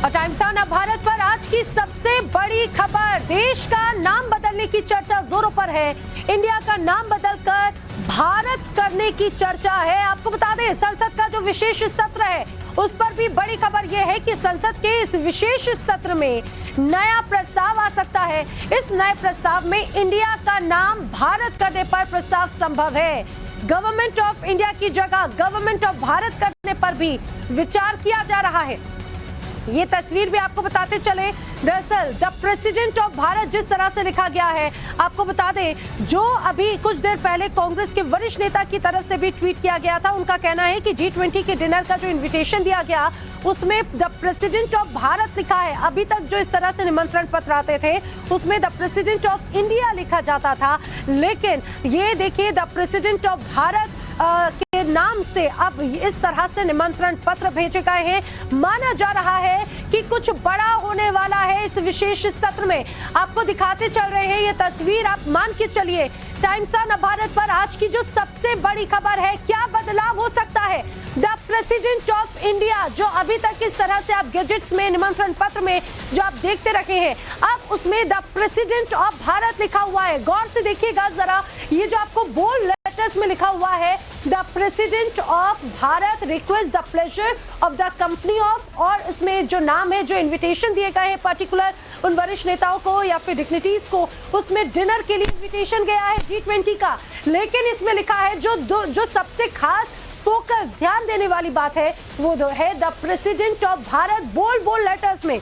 और times of Bharat पर आज की सबसे बड़ी खबर, देश का नाम बदलने की चर्चा जोरों पर है। इंडिया का नाम बदलकर भारत करने की चर्चा है। आपको बता दें, संसद का जो विशेष सत्र है उस पर भी बड़ी खबर यह है कि संसद के इस विशेष सत्र में नया प्रस्ताव आ सकता है। इस नए प्रस्ताव में इंडिया का नाम भारत करने पर प्रस्ताव संभव है। गवर्नमेंट ऑफ इंडिया की जगह गवर्नमेंट ऑफ भारत करने पर भी विचार किया जा रहा है। ये तस्वीर भी आपको बताते चले, दरअसल द प्रेसिडेंट ऑफ भारत जिस तरह से लिखा गया है, आपको बता दें, जो अभी कुछ देर पहले कांग्रेस के वरिष्ठ नेता की तरफ से भी ट्वीट किया गया था। उनका कहना है कि G20 के डिनर का जो इनविटेशन दिया गया उसमें द प्रेसिडेंट ऑफ भारत लिखा है। अभी तक जो इस तरह से निमंत्रण पत्र आते थे उसमें द प्रेसिडेंट ऑफ इंडिया लिखा जाता था, लेकिन ये देखिए द प्रेसिडेंट ऑफ भारत के नाम से अब इस तरह से निमंत्रण पत्र भेजे गए हैं। माना जा रहा है कि कुछ बड़ा होने वाला है इस विशेष सत्र में। आपको दिखाते चल रहे हैं ये तस्वीर, आप मान के चलिए। टाइम्स ऑफ भारत पर आज की जो सबसे बड़ी खबर है, क्या बदलाव हो सकता है। द प्रेसिडेंट ऑफ इंडिया, जो अभी तक इस तरह से आप गैजेट्स में, निमंत्रण पत्र में जो आप देखते रखे हैं, अब उसमें द प्रेसिडेंट ऑफ भारत लिखा हुआ है। गौर से देखिएगा जरा, ये जो आपको बोल्ड लेटर्स में लिखा हुआ है, the president of Bharat request the pleasure of the company of, और इसमें जो नाम है, जो इन्विटेशन दिए गए हैं पर्टिकुलर उन वरिष्ठ नेताओं को या फिर डिग्निटीज को, उसमें डिनर के लिए इन्विटेशन गया है G20 का। लेकिन इसमें लिखा है जो सबसे खास फोकस, ध्यान देने वाली बात है, वो है the president of Bharat, bold letters में।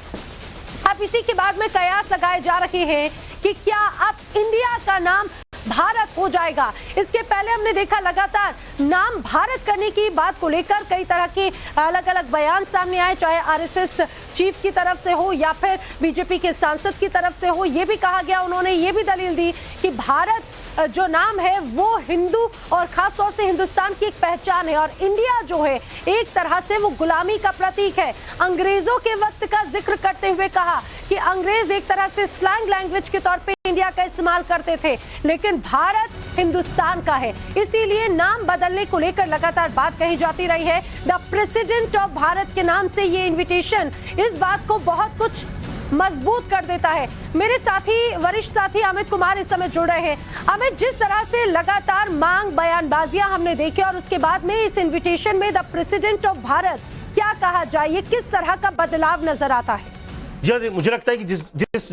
अब इसी के बाद में कयास लगाए जा रहे हैं कि क्या अब इंडिया का नाम भारत हो जाएगा। इसके पहले हमने देखा लगातार नाम भारत करने की बात को लेकर कई तरह के अलग अलग बयान सामने आए, चाहे आरएसएस चीफ की तरफ से हो या फिर बीजेपी के सांसद की तरफ से हो। ये भी कहा गया, उन्होंने ये भी दलील दी कि भारत जो नाम है वो हिंदू और खास तौर से हिंदुस्तान की एक पहचान है, और इंडिया जो है एक तरह से वो गुलामी का प्रतीक है। अंग्रेजों के वक्त का जिक्र करते हुए कहा कि अंग्रेज एक तरह से स्लैंग लैंग्वेज के तौर पे इंडिया का इस्तेमाल करते थे, लेकिन भारत हिंदुस्तान का है। इसीलिए नाम बदलने को लेकर लगातार बात कही जाती रही है। द प्रेसिडेंट ऑफ भारत के नाम से ये इन्विटेशन इस बात को बहुत कुछ मजबूत कर देता है। मेरे साथी, वरिष्ठ साथी अमित कुमार इस समय जुड़ रहे हैं। अमित, जिस तरह से लगातार मांग, बयानबाजियां हमने देखी और उसके बाद में इस इन्विटेशन में द प्रेसिडेंट ऑफ भारत, क्या कहा जाए, ये किस तरह का बदलाव नजर आता है? जी, मुझे लगता है कि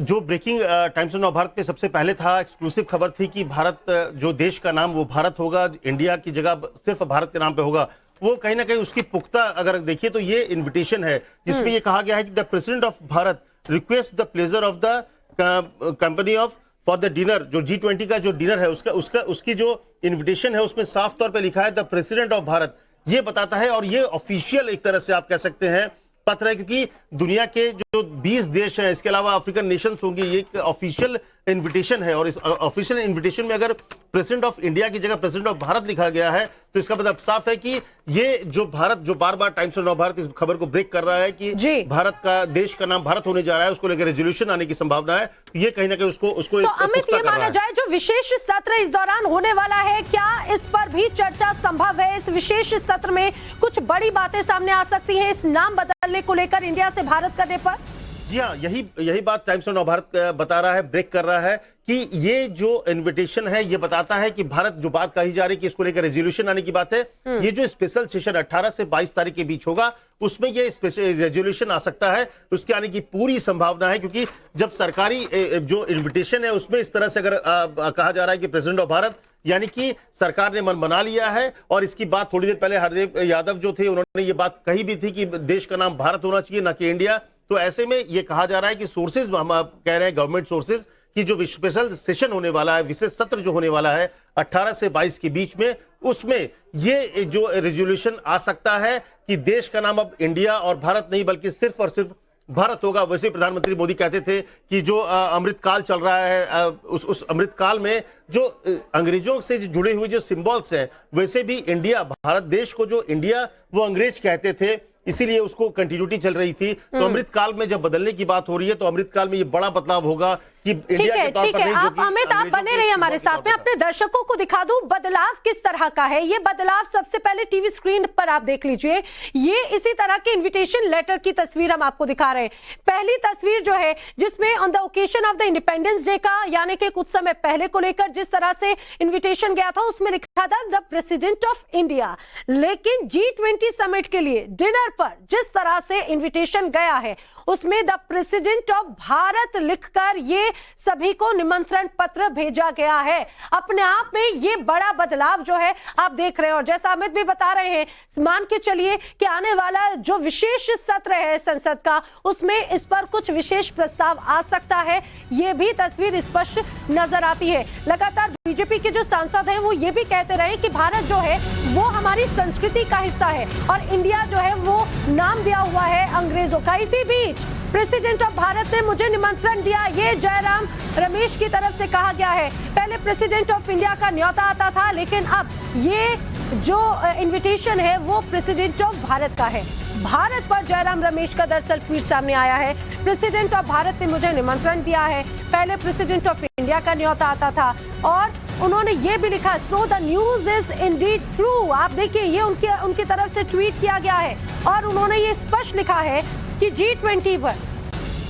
जो ब्रेकिंग टाइम्स ऑफ भारत पे सबसे पहले था, एक्सक्लूसिव खबर थी कि भारत, जो देश का नाम वो भारत होगा, इंडिया की जगह सिर्फ भारत के नाम पे होगा, वो कहीं ना कहीं उसकी पुख्ता अगर देखिए तो ये इन्विटेशन है जिसमें ये कहा गया है कि the president of Bharat request the pleasure of the company of for the dinner. जो G20 का जो डिनर है उसकी जो इन्विटेशन है उसमें साफ तौर पे लिखा है द प्रेसिडेंट ऑफ भारत। ये बताता है, और ये ऑफिशियल एक तरह से आप कह सकते हैं पत्र है, क्योंकि दुनिया के जो 20 देश हैं, इसके अलावा अफ्रीकन नेशंस होंगे, ये एक ऑफिशियल इन्विटेशन है। और इस ऑफिशियल इन्विटेशन में अगर प्रेसिडेंट ऑफ इंडिया की जगह प्रेसिडेंट ऑफ भारत लिखा गया है तो इसका मतलब साफ है कि ये जो भारत, जो बार बार टाइम्स ऑफ भारत इस खबर को ब्रेक कर रहा है कि भारत का, देश का नाम भारत होने जा रहा है, उसको लेकर रेजोल्यूशन आने की संभावना है। ये कहीं ना कहीं उसको तो अमित, ये माना जाए जो विशेष सत्र इस दौरान होने वाला है, क्या इस पर भी चर्चा संभव है? इस विशेष सत्र में कुछ बड़ी बातें सामने आ सकती हैं इस नाम बदलने को लेकर, इंडिया से भारत करने पर? जी हाँ, यही बात टाइम्स ऑफ भारत बता रहा है, ब्रेक कर रहा है कि ये जो इन्विटेशन है ये बताता है कि भारत, जो बात कही जा रही है कि इसको लेकर रेजोल्यूशन आने की बात है, ये जो स्पेशल सेशन 18 से 22 तारीख के बीच होगा उसमें ये स्पेशल रेजोल्यूशन आ सकता है। उसके आने की पूरी संभावना है, क्योंकि जब सरकारी जो इन्विटेशन है उसमें इस तरह से अगर कहा जा रहा है कि प्रेसिडेंट ऑफ भारत, यानी कि सरकार ने मन बना लिया है। और इसकी बात थोड़ी देर पहले हरदेव यादव जो थे उन्होंने ये बात कही भी थी कि देश का नाम भारत होना चाहिए, ना कि इंडिया। तो ऐसे में ये कहा जा रहा है कि सोर्सेज, हम कह रहे हैं गवर्नमेंट सोर्सेज, कि जो स्पेशल सेशन होने वाला है, विशेष सत्र जो होने वाला है 18 से 22 के बीच में, उसमें ये जो रेजोल्यूशन आ सकता है कि देश का नाम अब इंडिया और भारत नहीं बल्कि सिर्फ और सिर्फ भारत होगा। वैसे प्रधानमंत्री मोदी कहते थे कि जो अमृत काल चल रहा है, उस अमृत काल में जो अंग्रेजों से जुड़े हुए जो सिंबल्स हैं, वैसे भी इंडिया, भारत देश को जो इंडिया वो अंग्रेज कहते थे, इसीलिए उसको कंटिन्यूटी चल रही थी। तो अमृत काल में जब बदलने की बात हो रही है तो अमृत काल में ये बड़ा बदलाव होगा कि इंडिया के तौर ठीक पर है। नहीं, जो आप कि अमित, आप अंग्रेजों बने के रहिए हमारे सिंबल के साथ में। तौर पर अपने दर्शकों को दिखा दूं बदलाव किस तरह का है। ये बदलाव सबसे पहले टीवी स्क्रीन पर आप देख लीजिए। ये इसी तरह के इनविटेशन लेटर की तस्वीर हम आपको दिखा रहे हैं। पहली तस्वीर जो है जिसमें on the occasion of the independence day का, यानी कि कुछ समय पहले को लेकर जिस तरह से इन्विटेशन गया था, उसमें लिखा था द प्रेसिडेंट ऑफ इंडिया। लेकिन G20 समिट के लिए डिनर पर जिस तरह से इन्विटेशन गया है उसमें द प्रेसिडेंट ऑफ भारत लिखकर ये सभी को निमंत्रण पत्र भेजा गया है। अपने आप में ये बड़ा बदलाव जो है आप देख रहे हैं। और जैसा अमित भी बता रहे हैं, मान के चलिए कि आने वाला जो विशेष सत्र है संसद का, उसमें इस पर कुछ विशेष प्रस्ताव आ सकता है। ये भी तस्वीर स्पष्ट नजर आती है। लगातार बीजेपी के जो सांसद हैं वो ये भी कहते रहे कि भारत जो है वो हमारी संस्कृति का हिस्सा है और इंडिया जो है वो नाम दिया हुआ है अंग्रेजों का। इसी बीच प्रेसिडेंट ऑफ भारत ने मुझे निमंत्रण दिया, ये जयराम रमेश की तरफ से कहा गया है। पहले प्रेसिडेंट ऑफ इंडिया का न्योता आता था, लेकिन अब ये जो इनविटेशन है वो प्रेसिडेंट ऑफ भारत का है। भारत पर जयराम रमेश का दरअसल ट्वीट सामने आया है। प्रेसिडेंट ऑफ भारत ने मुझे निमंत्रण दिया है, पहले प्रेसिडेंट ऑफ इंडिया का न्योता आता था। और उन्होंने ये भी लिखा, so the news is Indeed true. आप देखिए ये उनकी तरफ से ट्वीट किया गया है और उन्होंने ये स्पष्ट लिखा है कि G20 पर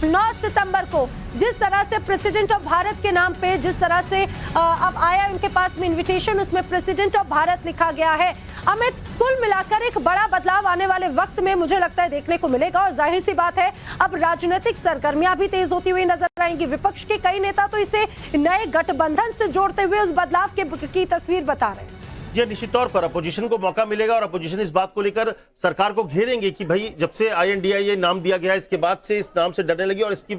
9 सितंबर को जिस तरह से प्रेसिडेंट ऑफ भारत के नाम पे जिस तरह से अब आया उनके पास में इनविटेशन, उसमें प्रेसिडेंट ऑफ भारत लिखा गया है। अमित, कुल मिलाकर एक बड़ा बदलाव आने वाले वक्त में मुझे लगता है देखने को मिलेगा। और जाहिर सी बात है अब राजनीतिक सरगर्मियां भी तेज होती हुई नजर आएंगी। विपक्ष के कई नेता तो इसे नए गठबंधन से जोड़ते हुए उस बदलाव की तस्वीर बता रहे हैं। ये निश्चित तौर पर अपोजिशन को मौका मिलेगा और अपोजिशन इस बात को लेकर सरकार को घेरेंगे कि भाई जब से INDIA नाम दिया गया है, इसके बाद से इस नाम से डरने लगी और इसकी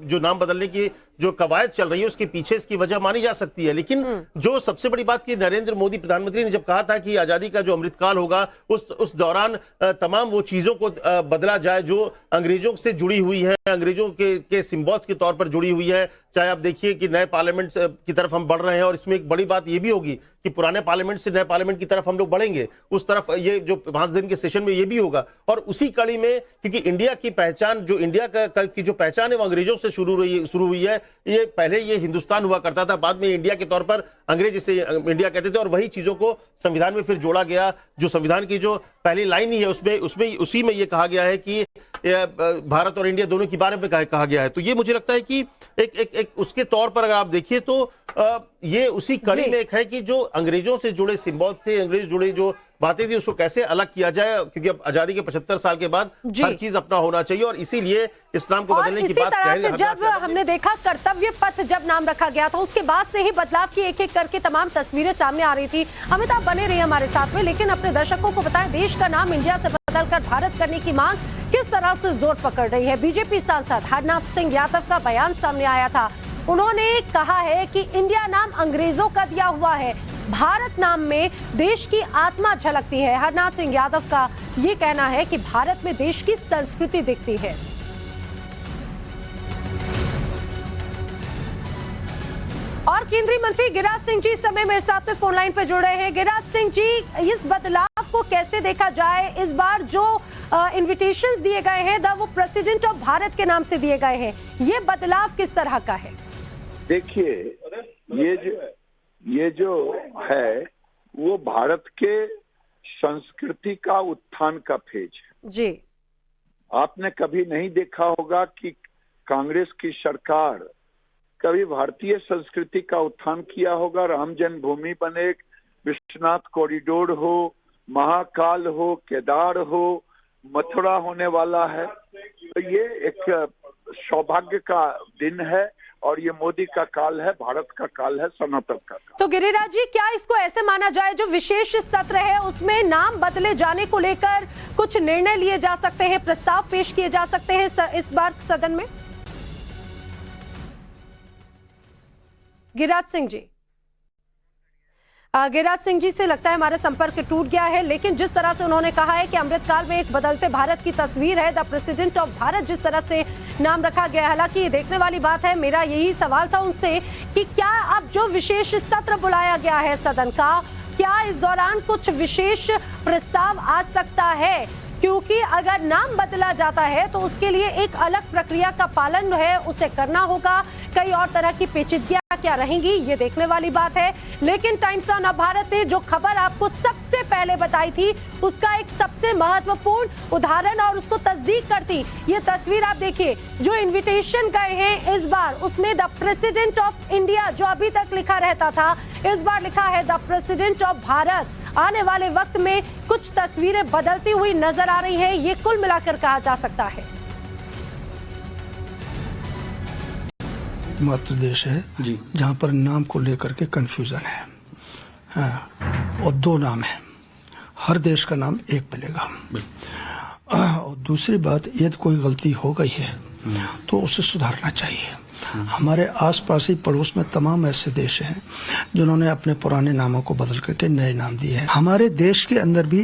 जो नाम बदलने की जो कवायद चल रही है उसके पीछे इसकी वजह मानी जा सकती है। लेकिन जो सबसे बड़ी बात की नरेंद्र मोदी प्रधानमंत्री ने जब कहा था कि आजादी का जो अमृतकाल होगा उस दौरान तमाम वो चीजों को बदला जाए जो अंग्रेजों से जुड़ी हुई है, अंग्रेजों के सिंबल्स के तौर पर जुड़ी हुई है। चाहे आप देखिए कि नए पार्लियामेंट की तरफ हम बढ़ रहे हैं और इसमें एक बड़ी बात ये भी होगी कि पुराने पार्लियामेंट से नए पार्लियामेंट की तरफ हम लोग बढ़ेंगे, उस तरफ ये जो 5 दिन के सेशन में ये भी होगा। और उसी कड़ी में क्योंकि इंडिया की पहचान जो इंडिया की जो पहचान है वो अंग्रेजों से शुरू हुई है। ये पहले ये हिंदुस्तान हुआ करता था, बाद में इंडिया के तौर पर अंग्रेज इसे इंडिया कहते थे और वही चीजों को संविधान में फिर जोड़ा गया। जो संविधान की जो पहली लाइन ही है उसमें उसी में ये कहा गया है कि भारत और इंडिया दोनों के बारे में कहा गया है। तो ये मुझे लगता है कि एक उसके तौर पर अगर आप देखिए तो ये उसी कड़ी में एक है कि जो अंग्रेजों से जुड़े सिंबल्स थे, अंग्रेज जुड़े जो बातें थी, उसको कैसे अलग किया जाए, क्योंकि अब आजादी के 75 साल के बाद हर चीज अपना होना चाहिए और इसीलिए इस्लाम को बदलने की बात तरह से जब हमने देखा कर्तव्य पथ जब नाम रखा गया था उसके बाद से ही बदलाव की एक एक करके तमाम तस्वीरें सामने आ रही थी। अमिताभ बने रहिए हमारे साथ में, लेकिन अपने दर्शकों को बताएं देश का नाम इंडिया से बदलकर भारत करने की मांग किस तरह से जोर पकड़ रही है। बीजेपी सांसद हरनाथ सिंह यादव का बयान सामने आया था। उन्होंने कहा है कि इंडिया नाम अंग्रेजों का दिया हुआ है, भारत नाम में देश की आत्मा झलकती है। हरनाथ सिंह यादव का ये कहना है कि भारत में देश की संस्कृति दिखती है। और केंद्रीय मंत्री गिरिराज सिंह जी इस समय मेरे साथ में फोन लाइन पे जुड़ रहे हैं। गिरिराज सिंह जी, इस बदलाव को कैसे देखा जाए? इस बार जो इनविटेशंस दिए गए हैं वो प्रेसिडेंट ऑफ भारत के नाम से दिए गए हैं, ये बदलाव किस तरह का है? देखिए, ये जो है वो भारत के संस्कृति का उत्थान का फेज है जी। आपने कभी नहीं देखा होगा कि कांग्रेस की सरकार कभी भारतीय संस्कृति का उत्थान किया होगा। राम जन्मभूमि बने, विश्वनाथ कॉरिडोर हो, महाकाल हो, केदार हो, मथुरा होने वाला है। तो ये एक सौभाग्य का दिन है और ये मोदी का काल है, भारत का काल है, सनातन का काल। तो गिरिराज जी, क्या इसको ऐसे माना जाए जो विशेष सत्र है उसमें नाम बदले जाने को लेकर कुछ निर्णय लिए जा सकते हैं, प्रस्ताव पेश किए जा सकते हैं इस बार सदन में? गिरिराज सिंह जी, गिरिराज सिंह जी से लगता है हमारा संपर्क टूट गया है, लेकिन जिस तरह से उन्होंने कहा है कि अमृतकाल में एक बदलते भारत की तस्वीर है, द प्रेसिडेंट ऑफ भारत जिस तरह से नाम रखा गया, हालांकि देखने वाली बात है। मेरा यही सवाल था उनसे कि क्या अब जो विशेष सत्र बुलाया गया है सदन का, क्या इस दौरान कुछ विशेष प्रस्ताव आ सकता है? क्योंकि अगर नाम बदला जाता है तो उसके लिए एक अलग प्रक्रिया का पालन है, उसे करना होगा। कई और तरह की पेचीदगियां क्या रहेंगी ये देखने वाली बात है। लेकिन टाइम्स ऑफ नवभारत ने जो खबर आपको सबसे पहले बताई थी उसका एक सबसे महत्वपूर्ण उदाहरण और उसको तस्दीक करती ये तस्वीर आप देखिए। जो इन्विटेशन गए हैं इस बार उसमें द प्रेसिडेंट ऑफ इंडिया जो अभी तक लिखा रहता था, इस बार लिखा है द प्रेसिडेंट ऑफ भारत। आने वाले वक्त में कुछ तस्वीरें बदलती हुई नजर आ रही हैं, ये कुल मिलाकर कहा जा सकता है। मात्र देश है जहां पर नाम को लेकर के कंफ्यूजन है, हाँ, और दो नाम है, हर देश का नाम एक मिलेगा। और दूसरी बात, यदि कोई गलती हो गई है तो उसे सुधारना चाहिए। हमारे आसपास ही पड़ोस में तमाम ऐसे देश हैं जिन्होंने अपने पुराने नामों को बदल करके नए नाम दिए हैं। हमारे देश के अंदर भी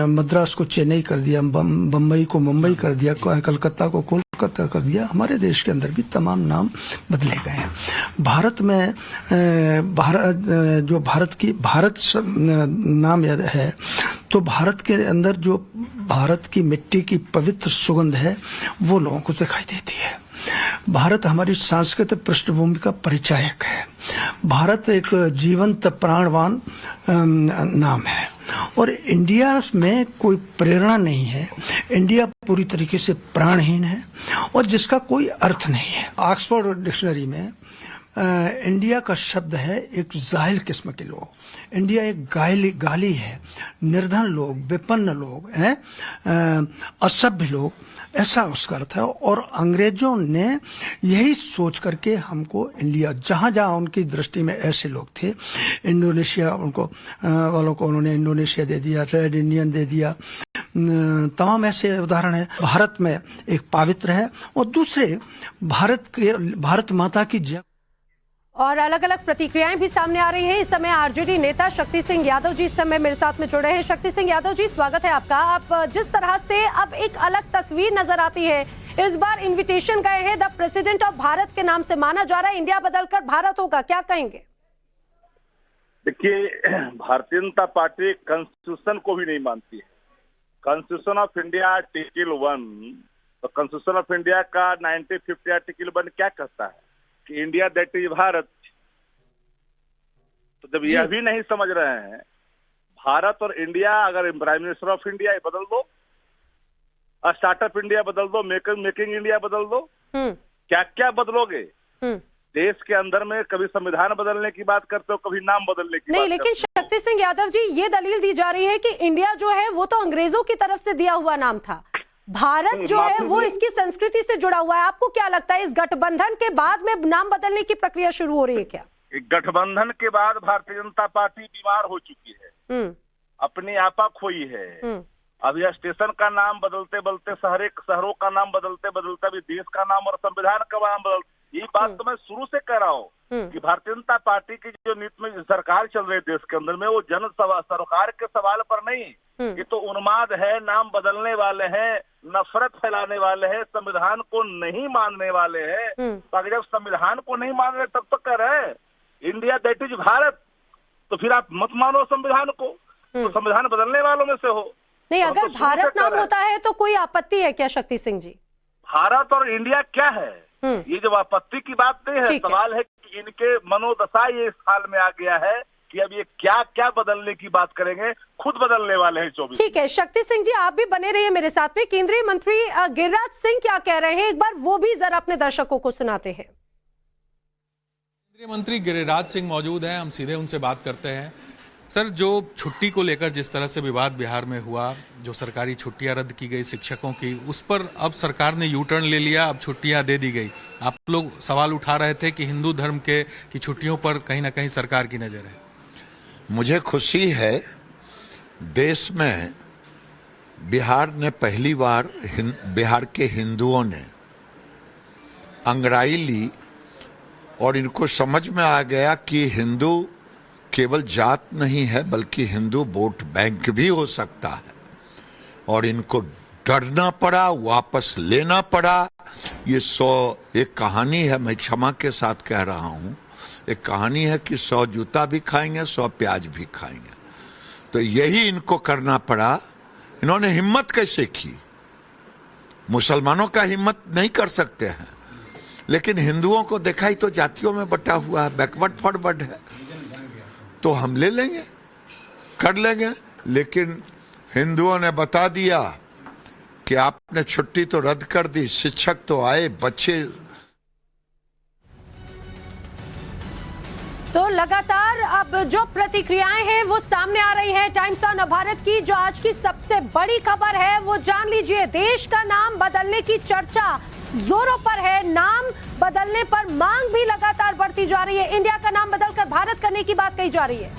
मद्रास को चेन्नई कर दिया, बम्बई को मुंबई कर दिया, कलकत्ता को कोलकाता कर दिया। हमारे देश के अंदर भी तमाम नाम बदले गए हैं। भारत में जो भारत नाम है तो भारत के अंदर जो भारत की मिट्टी की पवित्र सुगंध है वो लोगों को दिखाई देती है। भारत हमारी सांस्कृतिक पृष्ठभूमि का परिचायक है। भारत एक जीवंत प्राणवान नाम है और इंडिया में कोई प्रेरणा नहीं है। इंडिया पूरी तरीके से प्राणहीन है और जिसका कोई अर्थ नहीं है। ऑक्सफोर्ड डिक्शनरी में इंडिया का शब्द है एक जाहिल किस्म के लोग। इंडिया एक गाली है, निर्धन लोग, विपन्न लोग हैं, असभ्य लोग, ऐसा उसका अर्थ है। और अंग्रेजों ने यही सोच करके हमको इंडिया, जहाँ जहाँ उनकी दृष्टि में ऐसे लोग थे, इंडोनेशिया उनको वालों को उन्होंने इंडोनेशिया दे दिया, रेड इंडियन दे दिया, तमाम ऐसे उदाहरण है। भारत में एक पवित्र है और दूसरे भारत माता की जय। और अलग अलग प्रतिक्रियाएं भी सामने आ रही हैं। इस समय आरजेडी नेता शक्ति सिंह यादव जी इस समय मेरे साथ में जुड़े हैं। शक्ति सिंह यादव जी, स्वागत है आपका। आप जिस तरह से अब एक अलग तस्वीर नजर आती है, इस बार इनविटेशन गए हैं द प्रेसिडेंट ऑफ भारत के नाम से, माना जा रहा है इंडिया बदलकर भारत होगा, क्या कहेंगे? देखिए, भारतीय जनता पार्टी कॉन्स्टिट्यूशन को भी नहीं मानती है। कॉन्स्टिट्यूशन ऑफ इंडिया आर्टिकल 1, तो कॉन्स्टिट्यूशन ऑफ इंडिया का 1950 आर्टिकल 1 क्या कहता है कि इंडिया दैट इज भारत। तो जब यह भी नहीं समझ रहे हैं, भारत और इंडिया, अगर प्राइम मिनिस्टर ऑफ इंडिया बदल दो, स्टार्टअप इंडिया बदल दो, मेकिंग इंडिया बदल दो, क्या क्या बदलोगे? देश के अंदर में कभी संविधान बदलने की बात करते हो, कभी नाम बदलने की नहीं, बात लेकिन शक्ति सिंह यादव जी, ये दलील दी जा रही है कि इंडिया जो है वो तो अंग्रेजों की तरफ से दिया हुआ नाम था, भारत जो है वो इसकी संस्कृति से जुड़ा हुआ है। आपको क्या लगता है इस गठबंधन के बाद में नाम बदलने की प्रक्रिया शुरू हो रही है क्या? गठबंधन के बाद भारतीय जनता पार्टी बीमार हो चुकी है, अपनी आपा खोई है। अब यह स्टेशन का नाम बदलते बदलते, शहरों का नाम बदलते बदलते अभी देश का नाम और संविधान का नाम बदलते, ये बात तो मैं शुरू से कह रहा हूँ कि भारतीय जनता पार्टी की जो नीति में सरकार चल रही है देश के अंदर में, वो सरकार के सवाल पर नहीं, ये तो उन्माद है, नाम बदलने वाले हैं, नफरत फैलाने वाले हैं, संविधान को नहीं मानने वाले हैं। तो अगर जब संविधान को नहीं मान रहे तब तो कह रहे हैं इंडिया दैट इज भारत, तो फिर आप मत मानो संविधान को, तो संविधान बदलने वालों में से हो। नहीं, अगर तो भारत नाम होता है तो कोई आपत्ति है क्या शक्ति सिंह जी? भारत और इंडिया क्या है, ये जो आपत्ति की बात नहीं है, सवाल है कि इनके मनोदशा ये इस हाल में आ गया है कि अब ये क्या क्या बदलने की बात करेंगे, खुद बदलने वाले हैं 24। ठीक है, शक्ति सिंह जी आप भी बने रहिए मेरे साथ में। केंद्रीय मंत्री गिरिराज सिंह क्या कह रहे हैं, एक बार वो भी जरा अपने दर्शकों को सुनाते हैं। केंद्रीय मंत्री गिरिराज सिंह मौजूद हैं, हम सीधे उनसे बात करते हैं। सर, जो छुट्टी को लेकर जिस तरह से विवाद बिहार में हुआ, जो सरकारी छुट्टियां रद्द की गई शिक्षकों की, उस पर अब सरकार ने यू टर्न ले लिया, अब छुट्टियां दे दी गई। आप लोग सवाल उठा रहे थे कि हिंदू धर्म की छुट्टियों पर कहीं ना कहीं सरकार की नजर है। मुझे खुशी है, देश में बिहार ने पहली बार बिहार के हिंदुओं ने अंग्ड़ाई ली और इनको समझ में आ गया कि हिंदू केवल जात नहीं है बल्कि हिंदू वोट बैंक भी हो सकता है, और इनको डरना पड़ा, वापस लेना पड़ा। ये एक कहानी है, मैं क्षमा के साथ कह रहा हूं, एक कहानी है कि 100 जूता भी खाएंगे 100 प्याज भी खाएंगे। तो यही इनको करना पड़ा, इन्होंने हिम्मत कैसे की? मुसलमानों का हिम्मत नहीं कर सकते हैं, लेकिन हिंदुओं को देखा ही तो जातियों में बटा हुआ है, बैकवर्ड फॉरवर्ड है, तो हम ले लेंगे, कर लेंगे। लेकिन हिंदुओं ने बता दिया कि आपने छुट्टी तो रद्द कर दी, शिक्षक तो आए, बच्चे। तो लगातार अब जो प्रतिक्रियाएं हैं वो सामने आ रही हैं टाइम्स ऑफ नवभारत की। जो आज की सबसे बड़ी खबर है वो जान लीजिए। देश का नाम बदलने की चर्चा जोरों पर है। नाम बदलने पर मांग भी लगातार बढ़ती जा रही है। इंडिया का नाम बदलकर भारत करने की बात कही जा रही है।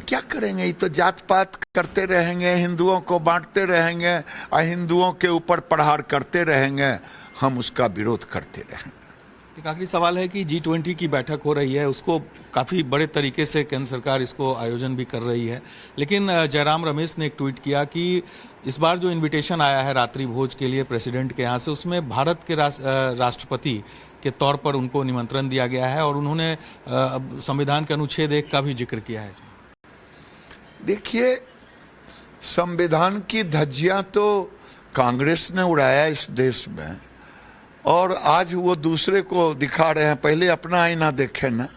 क्या करेंगे? ये तो जात पात करते रहेंगे, हिंदुओं को बांटते रहेंगे, हिंदुओं के ऊपर प्रहार करते रहेंगे, हम उसका विरोध करते रहेंगे। एक आखिरी सवाल है कि G20 की बैठक हो रही है, उसको काफ़ी बड़े तरीके से केंद्र सरकार इसको आयोजन भी कर रही है, लेकिन जयराम रमेश ने एक ट्वीट किया कि इस बार जो इनविटेशन आया है रात्रि भोज के लिए प्रेसिडेंट के यहाँ से, उसमें भारत के राष्ट्रपति के तौर पर उनको निमंत्रण दिया गया है और उन्होंने संविधान के अनुच्छेद 1 का भी जिक्र किया है। देखिए, संविधान की धज्जियां तो कांग्रेस ने उड़ाया इस देश में, और आज वो दूसरे को दिखा रहे हैं। पहले अपना आईना देखें ना।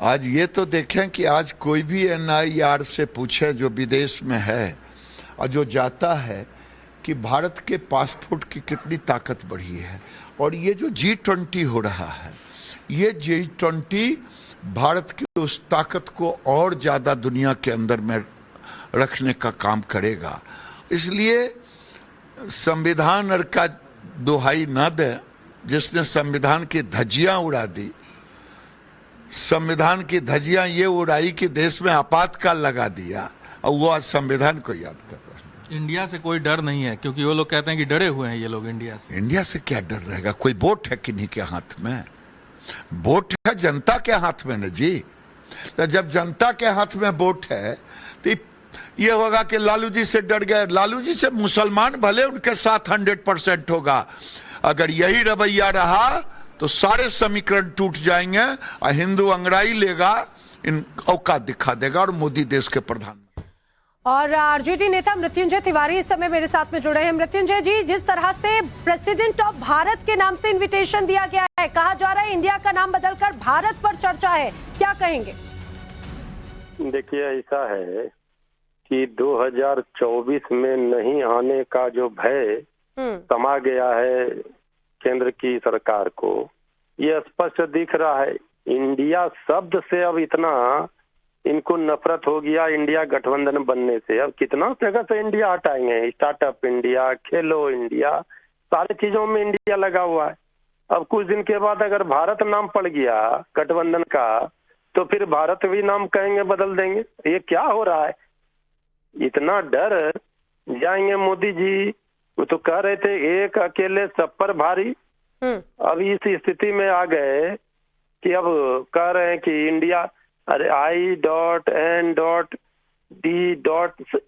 आज ये तो देखें कि आज कोई भी NIR से पूछे जो विदेश में है और जो जाता है कि भारत के पासपोर्ट की कितनी ताकत बढ़ी है। और ये जो G20 हो रहा है, ये G20 भारत की उस ताकत को और ज्यादा दुनिया के अंदर में रखने का काम करेगा। इसलिए संविधान और का दुहाई न दे, जिसने संविधान की धज्जियां उड़ा दी। संविधान की धज्जियां ये उड़ाई कि देश में आपातकाल लगा दिया, और वो आज संविधान को याद कर रहे हैं। इंडिया से कोई डर नहीं है, क्योंकि वो लोग कहते हैं कि डरे हुए हैं ये लोग इंडिया से। इंडिया से क्या डर रहेगा? कोई वोट है किन्हीं के हाथ में? वोट है जनता के हाथ में न जी। तो जब जनता के हाथ में वोट है तो ये होगा कि लालू जी से डर गए। लालू जी से मुसलमान भले उनके साथ 100% होगा। अगर यही रवैया रहा तो सारे समीकरण टूट जाएंगे और हिंदू अंगड़ाई लेगा, इन औकात दिखा देगा, और मोदी देश के प्रधानमंत्री। और आरजेडी नेता मृत्युंजय तिवारी इस समय मेरे साथ में जुड़े हैं। मृत्युंजय जी, जिस तरह से प्रेसिडेंट ऑफ भारत के नाम से इनविटेशन दिया गया है, कहा जा रहा है इंडिया का नाम बदलकर भारत पर चर्चा है, क्या कहेंगे? देखिए, ऐसा है कि 2024 में नहीं आने का जो भय समा गया है केंद्र की सरकार को, ये स्पष्ट दिख रहा है। इंडिया शब्द से अब इतना इनको नफरत हो गया, इंडिया गठबंधन बनने से। अब कितना जगह से इंडिया हटाएंगे? स्टार्टअप इंडिया, खेलो इंडिया, सारी चीजों में इंडिया लगा हुआ है। अब कुछ दिन के बाद अगर भारत नाम पड़ गया गठबंधन का, तो फिर भारत भी नाम कहेंगे, बदल देंगे। ये क्या हो रहा है? इतना डर जाएंगे मोदी जी। वो तो कह रहे थे एक अकेले सब पर भारी। अब इस स्थिति में आ गए कि अब कह रहे हैं कि इंडिया, अरे I.N.D.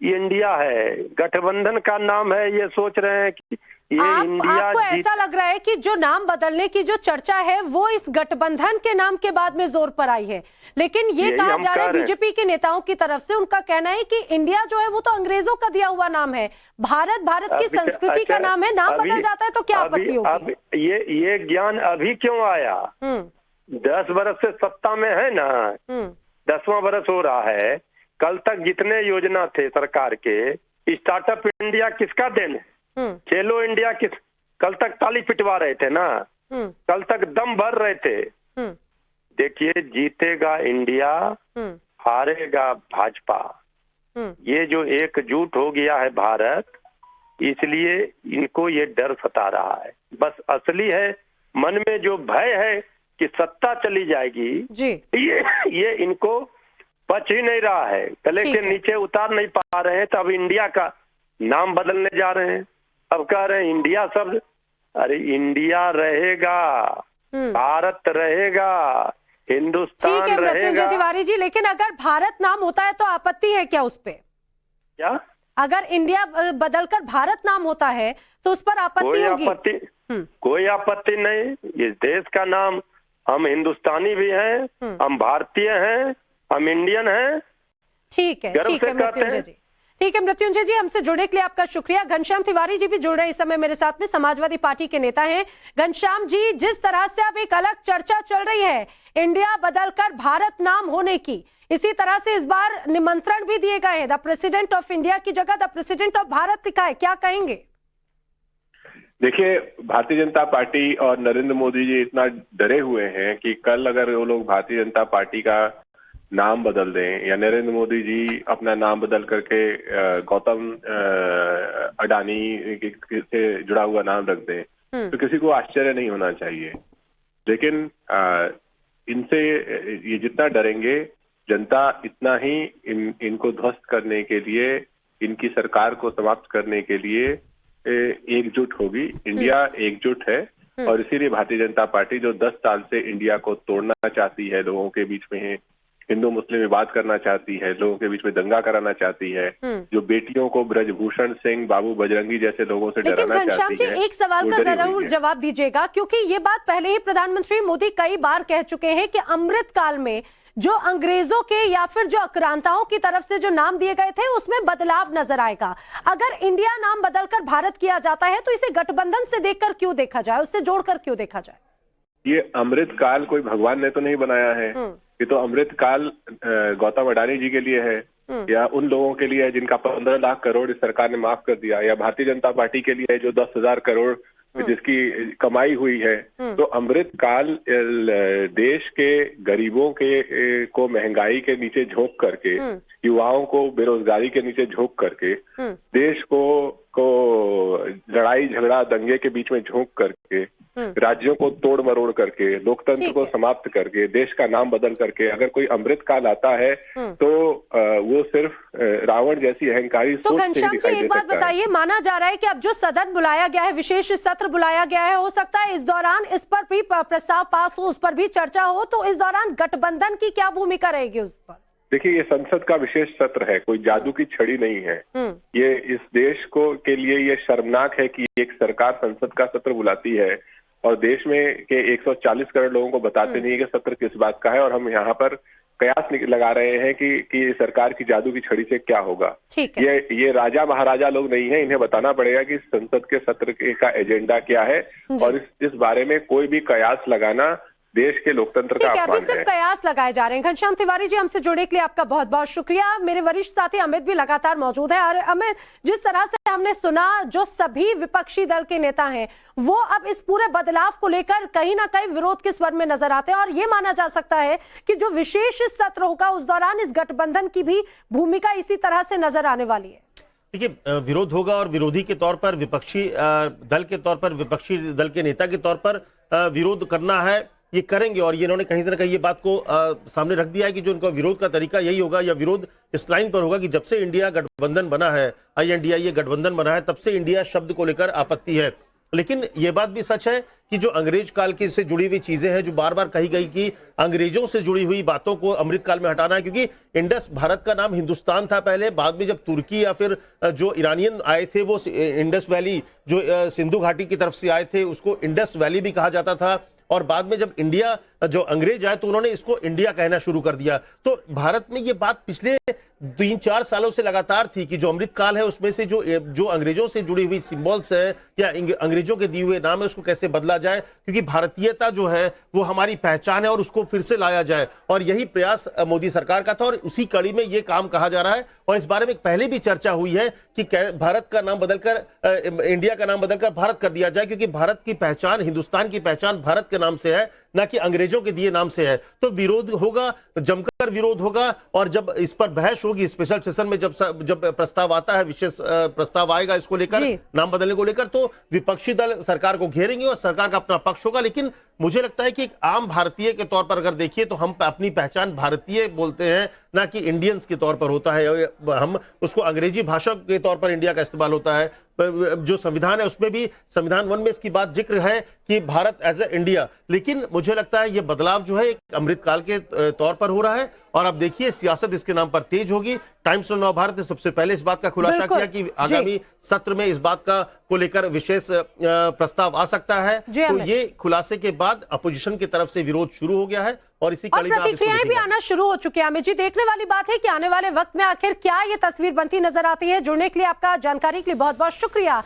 इंडिया है, गठबंधन का नाम है। ये सोच रहे हैं कि ये इंडिया। आपको ऐसा लग रहा है कि जो नाम बदलने की जो चर्चा है वो इस गठबंधन के नाम के बाद में जोर पर आई है, लेकिन ये कहा जा रहा है बीजेपी के नेताओं की तरफ से, उनका कहना है कि इंडिया जो है वो तो अंग्रेजों का दिया हुआ नाम है, भारत की संस्कृति का नाम है, नाम बदल जाता है तो क्या आपत्ति होगी? ये ज्ञान अभी क्यों आया? 10 बरस से सत्ता में है ना, 10वां बरस हो रहा है। कल तक जितने योजना थे सरकार के, स्टार्टअप इंडिया किसका देन है? खेलो इंडिया कल तक ताली पिटवा रहे थे ना, कल तक दम भर रहे थे। देखिए, जीतेगा इंडिया, हारेगा भाजपा। ये जो एकजुट हो गया है भारत, इसलिए इनको ये डर सता रहा है। बस असली है मन में जो भय है कि सत्ता चली जाएगी जी। ये इनको पच ही नहीं रहा है, तले के नीचे उतार नहीं पा रहे हैं। तो अब इंडिया का नाम बदलने जा रहे हैं। अब कह रहे हैं इंडिया शब्द, अरे इंडिया रहेगा, भारत रहेगा, हिंदुस्तान ठीक है रहेगा। मृत्युंजय तिवारी जी, लेकिन अगर भारत नाम होता है तो आपत्ति है क्या उस पे? क्या? अगर इंडिया बदलकर भारत नाम होता है तो उस पर आपत्ति होगी? कोई आपत्ति नहीं। इस देश का नाम, हम हिंदुस्तानी भी हैं, हम भारतीय हैं, हम इंडियन हैं। ठीक है मृत्युंजय जी। ठीक है मृत्युंजय जी, हमसे जुड़ने के लिए आपका शुक्रिया। घनश्याम तिवारी जी भी जुड़ रहे हैं इस समय मेरे साथ में, समाजवादी पार्टी के नेता हैं। घनश्याम जी, जिस तरह से अब एक अलग चर्चा चल रही है इंडिया बदलकर भारत नाम होने की, इसी तरह से इस बार निमंत्रण भी दिए गए हैं, द प्रेसिडेंट ऑफ इंडिया की जगह द प्रेसिडेंट ऑफ भारत लिखा है, क्या कहेंगे? देखिए, भारतीय जनता पार्टी और नरेंद्र मोदी जी इतना डरे हुए हैं कि कल अगर वो लोग भारतीय जनता पार्टी का नाम बदल दें या नरेंद्र मोदी जी अपना नाम बदल करके गौतम अडानी से जुड़ा हुआ नाम रख दें तो किसी को आश्चर्य नहीं होना चाहिए। लेकिन इनसे ये जितना डरेंगे जनता उतना ही इनको ध्वस्त करने के लिए, इनकी सरकार को समाप्त करने के लिए एकजुट होगी। इंडिया एकजुट है और इसीलिए भारतीय जनता पार्टी जो 10 साल से इंडिया को तोड़ना चाहती है, लोगों के बीच में हिंदू मुस्लिम विवाद करना चाहती है, लोगों के बीच में दंगा कराना चाहती है, जो बेटियों को ब्रजभूषण सिंह, बाबू बजरंगी जैसे लोगों से डराना चाहती है। घनश्याम जी, एक सवाल का जरूर जवाब दीजिएगा, क्योंकि ये बात पहले ही प्रधानमंत्री मोदी कई बार कह चुके हैं कि अमृत काल में जो अंग्रेजों के या फिर जो आक्रांताओं की तरफ से जो नाम दिए गए थे उसमें बदलाव नजर आएगा। अगर इंडिया नाम बदलकर भारत किया जाता है तो इसे गठबंधन से देखकर क्यों देखा जाए, उससे जोड़कर क्यों देखा जाए? ये अमृत काल कोई भगवान ने तो नहीं बनाया है, ये तो अमृत काल गौतम अडानी जी के लिए है या उन लोगों के लिए है जिनका 15 लाख करोड़ इस सरकार ने माफ कर दिया, या भारतीय जनता पार्टी के लिए है जो 10,000 करोड़ जिसकी कमाई हुई है। तो अमृत काल देश के गरीबों के को महंगाई के नीचे झोंक करके, युवाओं को बेरोजगारी के नीचे झोंक करके, देश को लड़ाई झगड़ा दंगे के बीच में झोंक करके, राज्यों को तोड़ मरोड़ करके, लोकतंत्र को समाप्त करके, देश का नाम बदल करके अगर कोई अमृत काल आता है तो वो सिर्फ रावण जैसी अहंकारी तो सोच से दिखाई दे सकता है। एक बात बताइए, माना जा रहा है कि अब जो सदन बुलाया गया है, विशेष सत्र बुलाया गया है, हो सकता है इस दौरान इस पर भी प्रस्ताव पास हो, उस पर भी चर्चा हो, तो इस दौरान गठबंधन की क्या भूमिका रहेगी उस पर? देखिए, ये संसद का विशेष सत्र है, कोई जादू की छड़ी नहीं है। ये इस देश को के लिए ये शर्मनाक है कि एक सरकार संसद का सत्र बुलाती है और देश में के 140 करोड़ लोगों को बताते नहीं है कि सत्र किस बात का है, और हम यहाँ पर कयास लगा रहे हैं कि सरकार की जादू की छड़ी से क्या होगा। ये राजा महाराजा लोग नहीं है, इन्हें बताना पड़ेगा कि संसद के सत्र का एजेंडा क्या है, और इस बारे में कोई भी कयास लगाना देश के लोकतंत्र का अपमान है। अभी सिर्फ कयास लगाए जा रहे हैं। घनश्याम तिवारी जी, हमसे जुड़ने के लिए आपका बहुत बहुत शुक्रिया। मेरे वरिष्ठ साथी अमित भी लगातार मौजूद है। और अमित, जिस तरह से हमने सुना, जो सभी विपक्षी दल के नेता हैं वो अब इस पूरे बदलाव को लेकर कहीं ना कहीं विरोध के स्वर में नजर आते हैं, और ये माना जा सकता है कि जो विशेष सत्र होगा उस दौरान इस गठबंधन की भी भूमिका इसी तरह से नजर आने वाली है। देखिए, विरोध होगा और विरोधी के तौर पर, विपक्षी दल के तौर पर, विपक्षी दल के नेता के तौर पर विरोध करना है, ये करेंगे। और ये इन्होंने कहीं ना कहीं ये बात को सामने रख दिया है कि जो उनका विरोध का तरीका यही होगा, या विरोध इस लाइन पर होगा कि जब से इंडिया गठबंधन बना है, INDIA गठबंधन बना है, तब से इंडिया शब्द को लेकर आपत्ति है। लेकिन ये बात भी सच है कि जो अंग्रेज काल की से जुड़ी हुई चीजें हैं, जो बार बार कही गई कि अंग्रेजों से जुड़ी हुई बातों को अमृत काल में हटाना है, क्योंकि इंडस, भारत का नाम हिंदुस्तान था पहले, बाद में जब तुर्की या फिर जो ईरानियन आए थे वो इंडस वैली, जो सिंधु घाटी की तरफ से आए थे, उसको इंडस वैली भी कहा जाता था। और बाद में जब इंडिया, जो अंग्रेज आए तो उन्होंने इसको इंडिया कहना शुरू कर दिया। तो भारत में ये बात पिछले 3-4 सालों से लगातार थी कि जो अमृत काल है उसमें से जो अंग्रेजों से जुड़ी हुई सिंबल्स है या अंग्रेजों के दिए हुए नाम है, उसको कैसे बदला जाए, क्योंकि भारतीयता जो है वो हमारी पहचान है और उसको फिर से लाया जाए। और यही प्रयास मोदी सरकार का था और उसी कड़ी में ये काम कहा जा रहा है। और इस बारे में पहले भी चर्चा हुई है कि भारत का नाम बदलकर, इंडिया का नाम बदलकर भारत कर दिया जाए, क्योंकि भारत की पहचान, हिंदुस्तान की पहचान भारत के नाम से है, ना कि अंग्रेजों के दिए नाम से है। तो विरोध होगा, जमकर विरोध होगा, और जब इस पर बहस होगी स्पेशल सेशन में, जब प्रस्ताव आता है, विशेष प्रस्ताव आएगा इसको लेकर, नाम बदलने को लेकर, तो विपक्षी दल सरकार को घेरेंगे और सरकार का अपना पक्ष होगा। लेकिन मुझे लगता है कि एक आम भारतीय के तौर पर अगर देखिए तो हम अपनी पहचान भारतीय बोलते हैं, ना कि इंडियंस के तौर पर होता है। हम उसको अंग्रेजी भाषा के तौर पर इंडिया का इस्तेमाल होता है। जो संविधान है उसमें भी, संविधान 1 में इसकी बात जिक्र है कि भारत एज ए इंडिया। लेकिन मुझे लगता है ये बदलाव जो है एक अमृत काल के तौर पर हो रहा है, और अब देखिए सियासत इसके नाम पर तेज होगी। टाइम्स ऑफ नवभारत ने सबसे पहले इस बात का खुलासा बिल्कुल, किया कि आगामी सत्र में इस बात को लेकर विशेष प्रस्ताव आ सकता है। जी, तो अमित। ये खुलासे के बाद अपोजिशन की तरफ से विरोध शुरू हो गया है और इसी और कड़ी में आप इसको प्रतिक्रियाएं भी देखेंगे। आना शुरू हो चुकी है। अमित जी, देखने वाली बात है कि आने वाले वक्त में आखिर क्या ये तस्वीर बनती नजर आती है। जुड़ने के लिए आपका, जानकारी के लिए बहुत बहुत शुक्रिया।